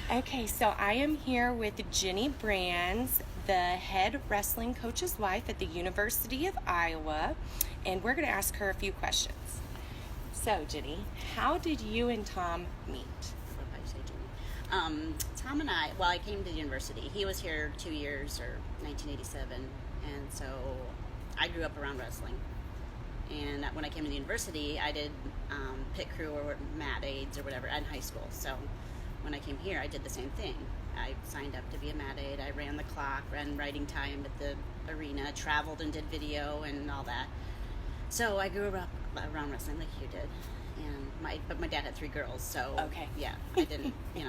Okay, so I am here with Jenny Brands, the head wrestling coach's wife at the University of Iowa, and we're going to ask her a few questions. So, Jenny, how did you and Tom meet? What did I say, Jenny? Tom and I, I came to the university. He was here 2 years, or 1987, and so I grew up around wrestling. And when I came to the university, I did pit crew or mat aids or whatever in high school. So when I came here, I did the same thing. I signed up to be a mat aid. I ran the clock, ran writing time at the arena, traveled and did video and all that. So I grew up around wrestling like you did. But my dad had 3 girls, so Okay. yeah, I didn't, And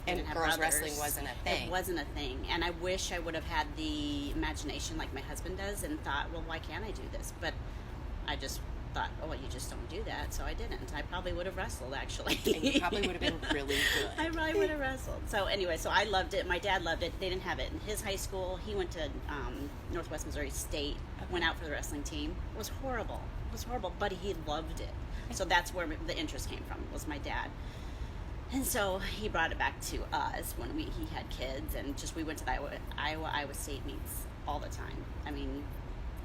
didn't have girls brothers. wrestling wasn't a thing. It wasn't a thing, and I wish I would have had the imagination like my husband does, and thought, well, why can't I do this? But I just thought, oh, well, you just don't do that, so I didn't. I probably would have wrestled, actually. And you probably would have been really good. I probably would have wrestled. So anyway, so I loved it. My dad loved it. They didn't have it in his high school. He went to Northwest Missouri State, went out for the wrestling team. It was horrible. It was horrible, but he loved it. So that's where the interest came from, was my dad. And so he brought it back to us when he had kids, and we went to the Iowa State meets all the time. I mean,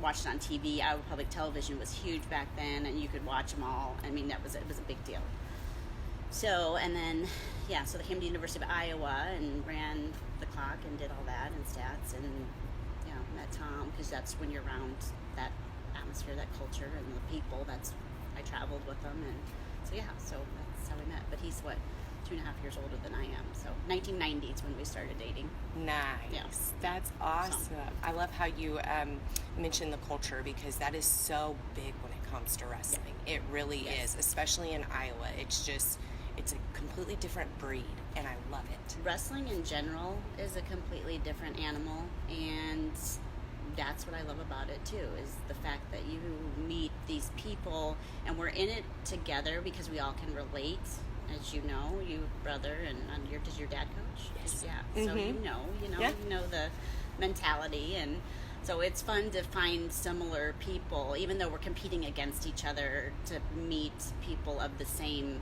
watched it on TV. Iowa Public Television was huge back then, and you could watch them all. I mean, it was a big deal. So, and then, so they came to the University of Iowa and ran the clock and did all that and stats, and met Tom, because that's when you're around that atmosphere, that culture, and the people. I traveled with them, and so that's how we met. But he's 2.5 years older than I am. So 1990 is when we started dating. Nice. Yeah. That's awesome. I love how you mentioned the culture, because that is so big when it comes to wrestling. It really is, especially in Iowa. It's a completely different breed, and I love it. Wrestling in general is a completely different animal, and that's what I love about it too, is the fact that you meet these people and we're in it together because we all can relate. As you know, you brother, and does your dad coach? Yes. Yeah. Mm-hmm. So you know the mentality, and so it's fun to find similar people, even though we're competing against each other, to meet people of the same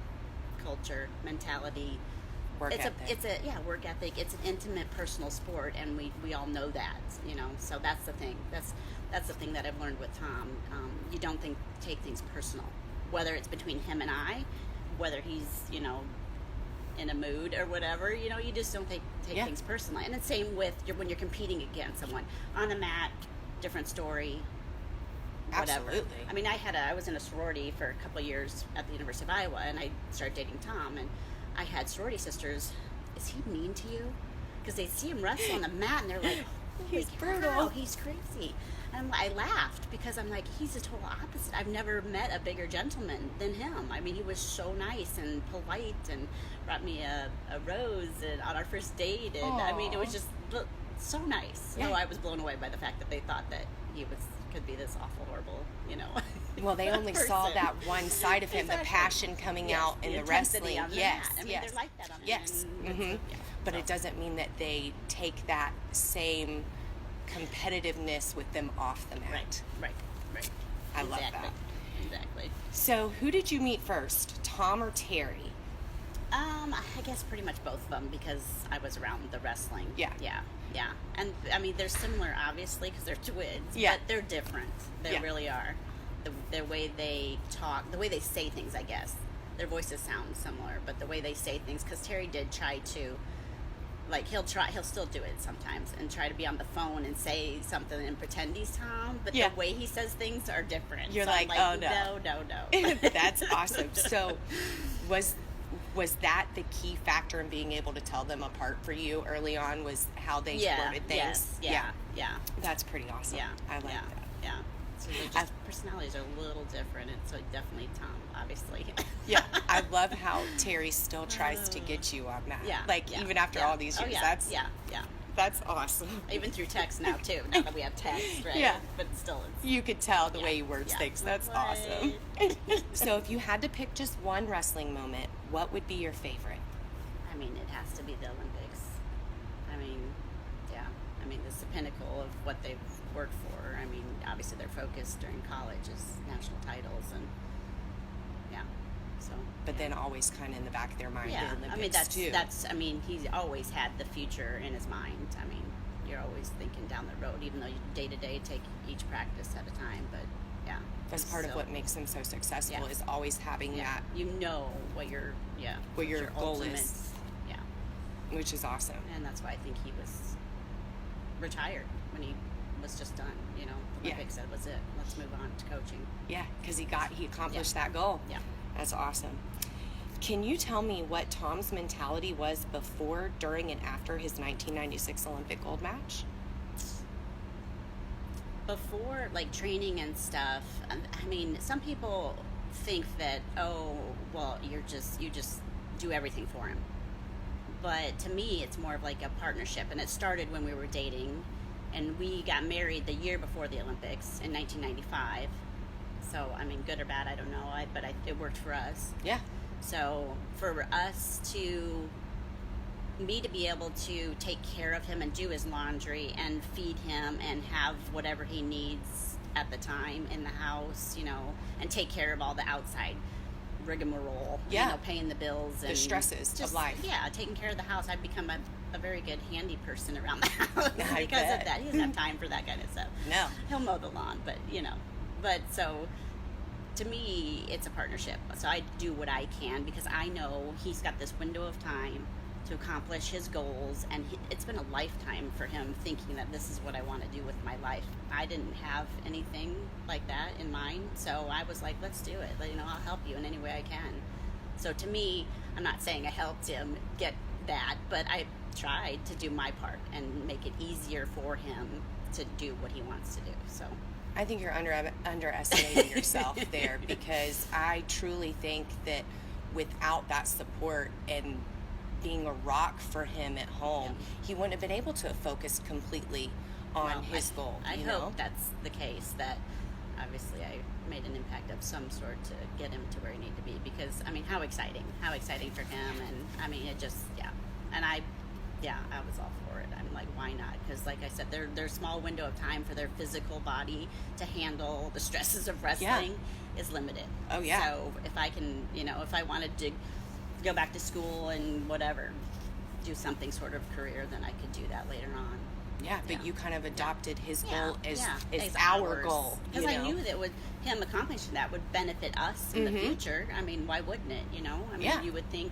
culture, mentality. Work ethic. It's a work ethic. It's an intimate, personal sport, and we all know that. So that's the thing. That's the thing that I've learned with Tom. You don't take things personal, whether it's between him and I, whether he's in a mood or whatever. You just don't take things personally. And the same with when you're competing against someone on the mat. Different story. Whatever. Absolutely. I mean, I was in a sorority for a couple of years at the University of Iowa, and I started dating Tom, and I had sorority sisters. Is he mean to you? Because they see him wrestle on the mat, and they're like, He's brutal. Cow, he's crazy. And I laughed, because I'm like, he's the total opposite. I've never met a bigger gentleman than him. I mean, he was so nice and polite, and brought me a rose on our first date. And I mean, it was just so nice. Yeah. So I was blown away by the fact that they thought that he could be this awful, horrible, Well, they only saw person. that one side of him, Exactly. the passion coming out in the intensity wrestling. on the Yes, mat. I mean, yes. they're like that on the Yes. mat. Mm-hmm. But it doesn't mean that they take that same competitiveness with them off the mat. Right. I love that. Exactly. So, who did you meet first, Tom or Terry? I guess pretty much both of them, because I was around the wrestling. Yeah. And I mean, they're similar, obviously, because they're twins. Yeah. But they're different. They really are. The way they talk, the way they say things, I guess. Their voices sound similar, but the way they say things, because Terry did try to, he'll still do it sometimes, and try to be on the phone and say something and pretend he's Tom, but the way he says things are different. You're so like, I'm oh, no. That's awesome. So, was that the key factor in being able to tell them apart for you early on, was how they worded things? Yeah. That's pretty awesome. Yeah. I like that. Yeah. So they're just, personalities are a little different, and so definitely Tom, obviously. Yeah, I love how Terry still tries to get you on that. Yeah. Even after all these years. That's awesome. Even through text now, too. Now that we have text, right? Yeah. But still, You could tell the way he words things. That's awesome. So if you had to pick just one wrestling moment, what would be your favorite? I mean, it has to be the Olympics. I mean, it's the pinnacle of what they've worked for. I mean, obviously their focus during college is national titles, and So, But then always kind of in the back of their mind, yeah, the Olympics I mean too. that's I mean he's always had the future in his mind. I mean, you're always thinking down the road, even though you day to day take each practice at a time. But yeah, That's part of so, what makes him so successful Yeah. is always having yeah, that, you know what your what your goal ultimate, is, yeah, which is awesome. and that's why I think he was retired when he was just done. You know, the Yeah. Olympics said was it. Let's move on to coaching. Yeah, because he accomplished that goal. Yeah. That's awesome. Can you tell me what Tom's mentality was before, during, and after his 1996 Olympic gold match? Before, like, training and stuff, I mean, some people think that, oh, well, you just do everything for him. But to me, it's more of like a partnership, and it started when we were dating, and we got married the year before the Olympics in 1995. So, I mean, good or bad, I don't know, but it worked for us. Yeah. So for us to be able to take care of him and do his laundry and feed him and have whatever he needs at the time in the house, you know, and take care of all the outside rigmarole, Yeah. you know, paying the bills and stresses of life. Yeah, taking care of the house. I've become a very good handy person around the house I because bet. of that. He doesn't have time for that kind of stuff. No. He'll mow the lawn, but you know, but so to me, it's a partnership. So I do what I can because I know he's got this window of time to accomplish his goals, and it's been a lifetime for him thinking that this is what I want to do with my life. I didn't have anything like that in mind, so I was like, let's do it. You know, I'll help you in any way I can. So to me, I'm not saying I helped him get that, but I tried to do my part and make it easier for him to do what he wants to do. So I think you're underestimating yourself there, because I truly think that without that support and being a rock for him at home, he wouldn't have been able to focus completely on well, his goal. I you hope know? that's the case, that obviously I made an impact of some sort to get him to where he needed to be, because I mean, how exciting for him. And I mean, it just, and I was all for it. I'm like, why not? Because like I said, their small window of time for their physical body to handle the stresses of wrestling is limited. Oh, yeah. So if I can, you know, if I wanted to go back to school and whatever, do something sort of career, then I could do that later on. Yeah, but Yeah. you kind of adopted his goal as as our ours. goal. Because I knew that him accomplishing that would benefit us in the future. I mean, why wouldn't it? You know, I mean, Yeah. you would think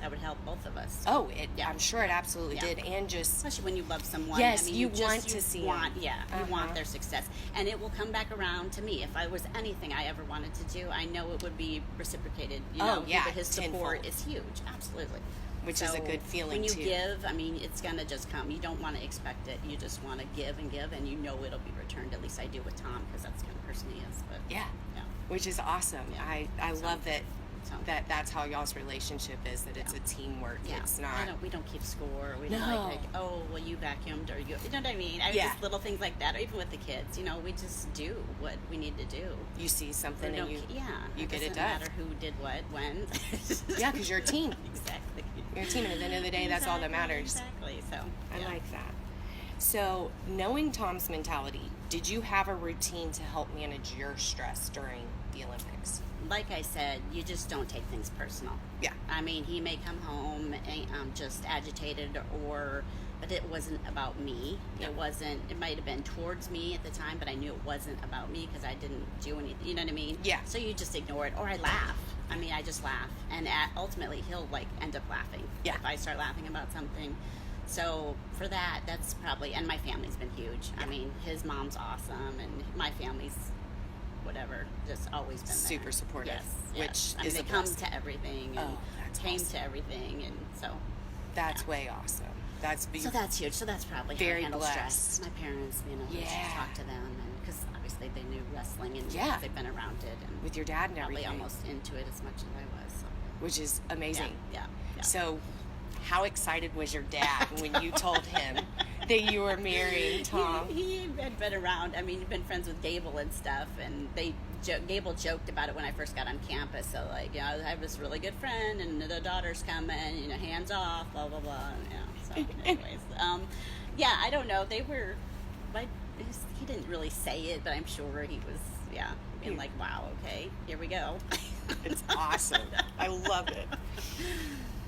that would help both of us. Oh, Yeah. I'm sure it absolutely Yeah. did. And just, Especially when you love someone. Yes, I mean, you just- want to see want, them. you want their success, and it will come back around to me. If I was anything I ever wanted to do, I know it would be reciprocated. You Oh, know, yeah, but his support tenfold. is huge, absolutely. Which is a good feeling, when you too. give, I mean, it's gonna just come. You don't want to expect it. You just want to give and give, and you know it'll be returned. At least I do with Tom, because that's the kind of person he is. But yeah, yeah. which is awesome. Yeah. I So- love that So that's how y'all's relationship is, that it's a teamwork. yeah, It's not. we don't keep score. We don't No. like, oh, well, you vacuumed, or you know what I mean? Yeah. Just little things like that, or even with the kids. You know, we just do what we need to do. You see something We and don't you it get it doesn't done. matter who did what, when. Yeah, because you're a team. Exactly. You're a team, and at the end of the day, that's all that matters. Exactly. So I yeah. like that. So, knowing Tom's mentality, did you have a routine to help manage your stress during the Olympics? Like I said, you just don't take things personal. Yeah. I mean, he may come home just agitated, but it wasn't about me. Yeah. It might have been towards me at the time, but I knew it wasn't about me because I didn't do anything. You know what I mean? Yeah. So you just ignore it, or I laugh. I mean, I just laugh, and ultimately he'll like end up laughing. Yeah. If I start laughing about something. So for that, that's probably, and my family's been huge. I mean, his mom's awesome, and my family's whatever, just always been there. Super supportive, Yes, which yes. I mean, is they a come blessing. to everything and Oh, that's came awesome. to everything, and so That's way awesome. That's so beautiful. that's huge. So that's probably Very how I handle blessed. stress. My parents, you know, Yeah. just talk to them, and because obviously they knew wrestling and Yeah. they've been around it, and With your dad and probably everything, almost into it as much as I was. So. which is amazing. Yeah. So, how excited was your dad when you told him that you were marrying Tom? He had been around. I mean, he'd been friends with Gable and stuff, and Gable joked about it when I first got on campus. So, like, you know, I have this really good friend, and the daughter's coming, you know, hands off, blah blah blah. You know, so, anyways, yeah, I don't know. They were, he didn't really say it, but I'm sure he was, yeah, being like, wow, okay, here we go. It's awesome. I love it.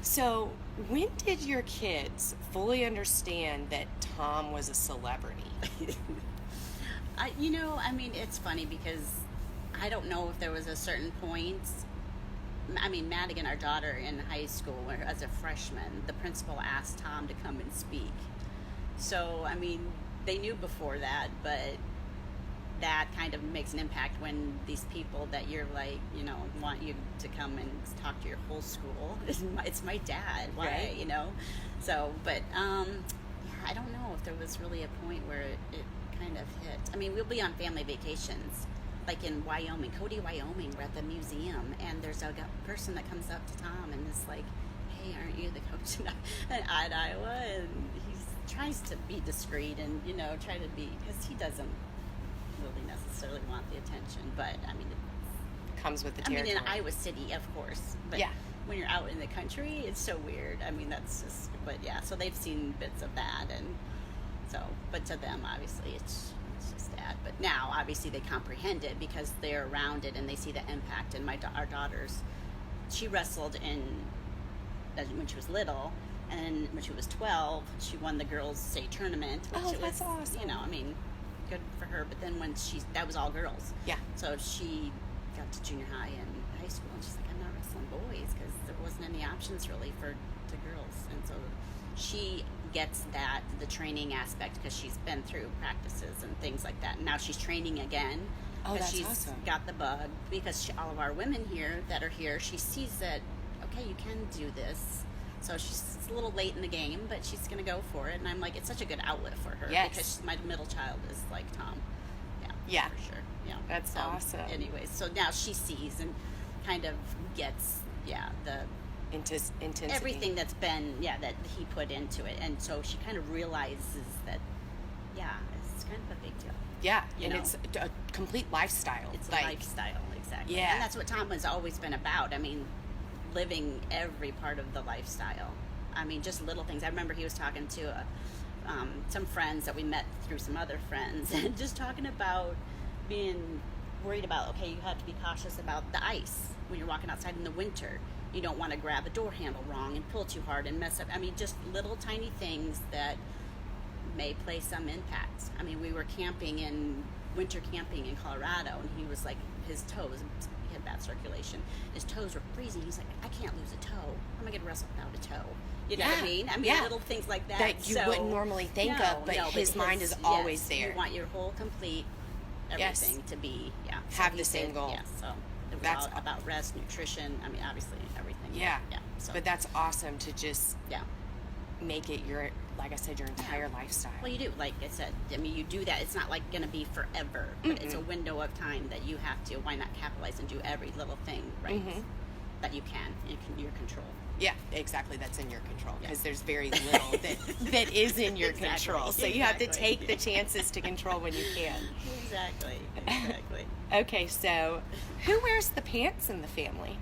So, when did your kids fully understand that Tom was a celebrity? I mean, it's funny because I don't know if there was a certain point. I mean, Madigan, our daughter in high school, as a freshman, the principal asked Tom to come and speak. So, I mean, they knew before that, but that kind of makes an impact when these people that you're like, want you to come and talk to your whole school. It's my dad. Why, Right. So, but, yeah, I don't know if there was really a point where it kind of hit. I mean, we'll be on family vacations, like in Wyoming, Cody, Wyoming. We're at the museum, and there's a person that comes up to Tom and is like, hey, aren't you the coach at Iowa? And he tries to be discreet and, try to be, because he doesn't really necessarily want the attention, but I mean, Comes with the I mean, territory. in Iowa City, of course, but Yeah. when you're out in the country, it's so weird. I mean, that's just, but yeah, so they've seen bits of that, and so, but to them, obviously, it's just that. But now, obviously, they comprehend it because they're around it and they see the impact. And our daughters, she wrestled when she was little, and when she was 12, she won the girls' state tournament, which Oh, it that's was, awesome. I mean, good for her. But then when that was all girls. Yeah. So she got to junior high and high school, and she's like, I'm not wrestling boys because there wasn't any options really to girls. And so she gets the training aspect because she's been through practices and things like that. And now she's training again. Oh, because that's she's awesome. got the bug because all of our women here that are here, she sees that, okay, you can do this. So she's a little late in the game, but she's going to go for it. And I'm like, it's such a good outlet for her. Yes. Because my middle child is like Tom. Yeah. For sure. Yeah. That's So, awesome. Anyways, so now she sees and kind of gets, the Intensity. everything that's been, that he put into it. And so she kind of realizes that, it's kind of a big deal. Yeah, You and know. it's a complete lifestyle. It's like, a lifestyle, exactly. Yeah. And that's what Tom has always been about. I mean, living every part of the lifestyle. I mean, just little things. I remember he was talking to some friends that we met through some other friends, and just talking about being worried about, okay, you have to be cautious about the ice when you're walking outside in the winter. You don't want to grab a door handle wrong and pull too hard and mess up. I mean, just little tiny things that may play some impact. I mean, we were winter camping in Colorado, and he was like, his toes, he had bad circulation, his toes were freezing. He's like, I can't lose a toe. How am I going to wrestle without a toe? You know what I mean? I mean, yeah. little things like that. That you wouldn't normally think of, but his mind is always there. You want your whole complete Yes. everything to be, So Have he the same said, goal. Yeah, so it was That's all about rest, nutrition, I mean, obviously everything. Yeah. Yeah. So, But that's awesome to just yeah. make it your, like I said, your entire lifestyle. Well, you do, like I said. I mean, you do that. It's not like going to be forever, but it's a window of time that you have to. Why not capitalize and do every little thing right that you can in your control? Yeah, exactly. That's in your control because Yeah. there's very little that is in your Exactly, control. So you have to exactly. take the chances to control when you can. Exactly. Okay, so who wears the pants in the family?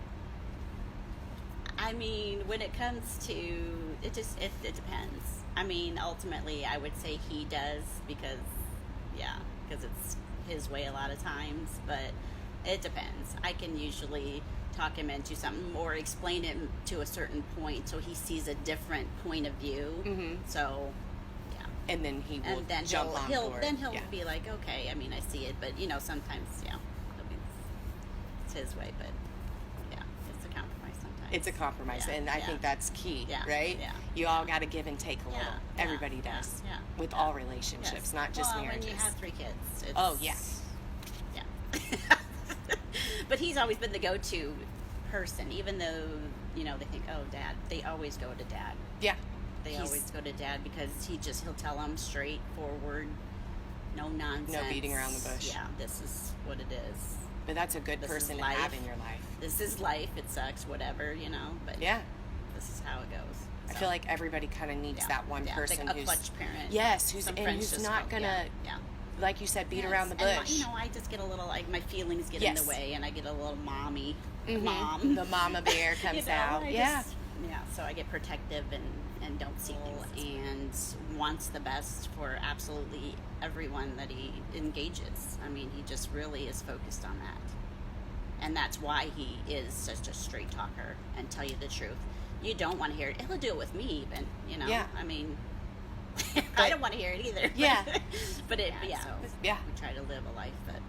I mean, when it comes to it, it depends. I mean, ultimately, I would say he does because it's his way a lot of times. But it depends. I can usually talk him into something or explain it to a certain point so he sees a different point of view. Mhm. So, yeah. And then he will And then jump on he'll board. he'll be like, okay, I mean, I see it, but sometimes, it's his way, but yeah, it's a compromise sometimes. It's a compromise, Yeah, and I yeah. think that's key, Yeah, right? yeah. You all got to give and take a little. Yeah, Everybody yeah, does. yeah, With yeah. all relationships, Yes. not just well, marriages. when you have 3 kids. It's, Oh, yeah. Yeah. But he's always been the go-to person, even though, they think, oh, Dad. They always go to Dad. Yeah. They He's- always go to Dad because he'll tell them straightforward, no nonsense. No beating around the bush. Yeah, this is what it is. But that's a good This is person to life. have in your life. This is life. It sucks, whatever, but Yeah. this is how it goes. I So, feel like everybody kind of needs yeah, that one yeah, person like a who's, clutch parent. yes, who's Some and friends who's just not go, gonna, yeah. like you said, beat Yes, around the and bush. I just get a little, my feelings get in Yes. the way, and I get a little mommy, Mhm. mom. The mama bear comes out. I Yeah. just Yeah, so I get protective and don't see things, and wants the best for absolutely everyone that he engages. I mean, he just really is focused on that. And that's why he is such a straight talker and tell you the truth. You don't want to hear it. He'll do it with me even, you know. Yeah. I mean, I don't want to hear it either. Yeah. But it, yeah. So, So yeah. we try to live a life that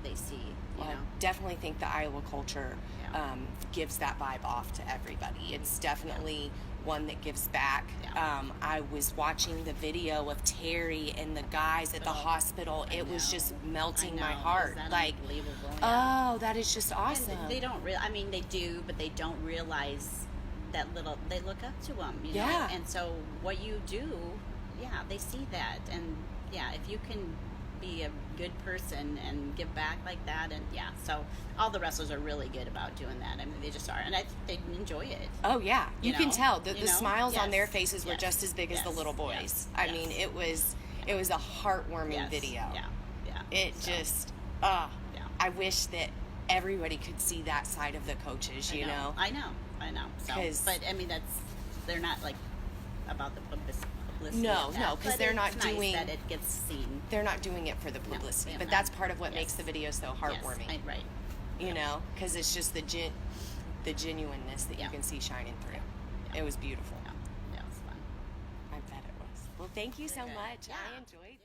they see, you Well, I know. definitely think the Iowa culture Yeah. gives that vibe off to everybody. It's definitely one that gives back. Yeah. I was watching the video of Terry and the guys at the hospital. I It was know. just melting I my know. heart. Is that Like, unbelievable? Yeah. oh, that is just awesome. And they don't I mean, they do, but they don't realize that little. They look up to them, you know. Yeah. And so what you do, yeah, they see that, and yeah, if you can be a good person and give back like that, and yeah, so all the wrestlers are really good about doing that. I mean, they just are, and I think they enjoy it. Oh yeah, you can know? tell the You know? smiles on their Yes. faces were Yes. just as big as the Yes. little boys. Yes. I Yes. mean, it was a heartwarming Yes. video. Yeah, yeah. It So, just yeah. I wish that everybody could see that side of the coaches. You know, I know. So, 'Cause- but I mean, they're not like about the publicity. No, of that, no, 'cause but they're it's not nice doing- that it gets seen. they're not doing it for the publicity, they're but not. that's part of what makes Yes. the video so heartwarming. Yes, right. You know, because it's just the genuineness that you Yeah. can see shining through. Yeah. It was beautiful. Yeah, it was fun. I bet it was. Well, thank you so Okay. much. Yeah. I enjoyed.